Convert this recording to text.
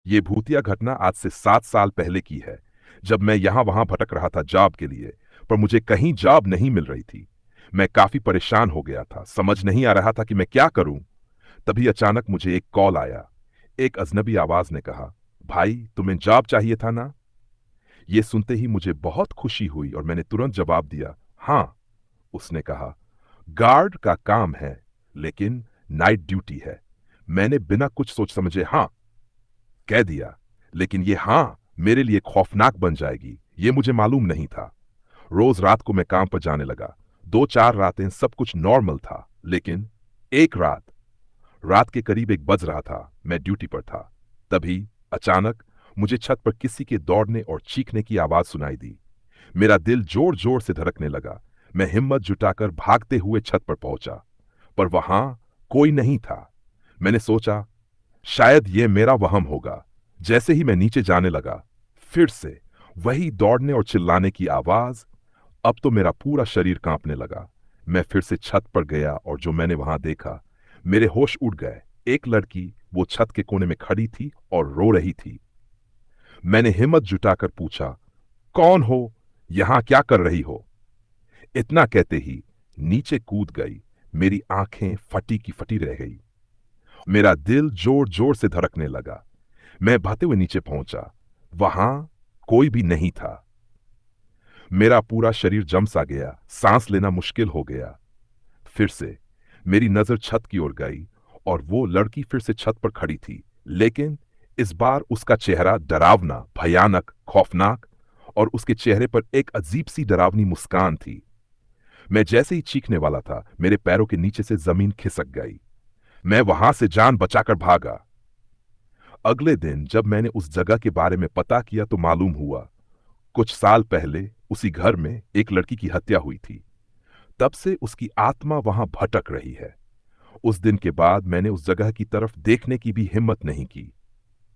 ये भूतिया घटना आज से 7 साल पहले की है, जब मैं यहां वहां भटक रहा था जॉब के लिए, पर मुझे कहीं जॉब नहीं मिल रही थी। मैं काफी परेशान हो गया था, समझ नहीं आ रहा था कि मैं क्या करूं। तभी अचानक मुझे एक कॉल आया। एक अजनबी आवाज ने कहा, भाई तुम्हें जॉब चाहिए था ना? ये सुनते ही मुझे बहुत खुशी हुई और मैंने तुरंत जवाब दिया, हाँ। उसने कहा, गार्ड का काम है, लेकिन नाइट ड्यूटी है। मैंने बिना कुछ सोच समझे हाँ कह दिया, लेकिन ये हाँ मेरे लिए खौफनाक बन जाएगी, ये मुझे मालूम नहीं था। रोज रात को मैं काम पर जाने लगा। 2-4 रातें सब कुछ नॉर्मल था, लेकिन एक रात रात के करीब 1 बज रहा था, मैं ड्यूटी पर था। तभी अचानक मुझे छत पर किसी के दौड़ने और चीखने की आवाज सुनाई दी। मेरा दिल जोर जोर से धड़कने लगा। मैं हिम्मत जुटाकर भागते हुए छत पर पहुंचा, पर वहां कोई नहीं था। मैंने सोचा शायद ये मेरा वहम होगा। जैसे ही मैं नीचे जाने लगा, फिर से वही दौड़ने और चिल्लाने की आवाज। अब तो मेरा पूरा शरीर कांपने लगा। मैं फिर से छत पर गया और जो मैंने वहां देखा, मेरे होश उड़ गए। एक लड़की वो छत के कोने में खड़ी थी और रो रही थी। मैंने हिम्मत जुटाकर पूछा, कौन हो? यहां क्या कर रही हो? इतना कहते ही नीचे कूद गई। मेरी आंखें फटी की फटी रह गई। मेरा दिल जोर जोर से धड़कने लगा। मैं भागते हुए नीचे पहुंचा। वहां कोई भी नहीं था। मेरा पूरा शरीर जम सा गया, सांस लेना मुश्किल हो गया। फिर से मेरी नजर छत की ओर गई और वो लड़की फिर से छत पर खड़ी थी, लेकिन इस बार उसका चेहरा डरावना, भयानक, खौफनाक, और उसके चेहरे पर एक अजीब सी डरावनी मुस्कान थी। मैं जैसे ही चीखने वाला था, मेरे पैरों के नीचे से जमीन खिसक गई। मैं वहां से जान बचाकर भागा। अगले दिन जब मैंने उस जगह के बारे में पता किया तो मालूम हुआ, कुछ साल पहले उसी घर में एक लड़की की हत्या हुई थी। तब से उसकी आत्मा वहां भटक रही है। उस दिन के बाद मैंने उस जगह की तरफ देखने की भी हिम्मत नहीं की।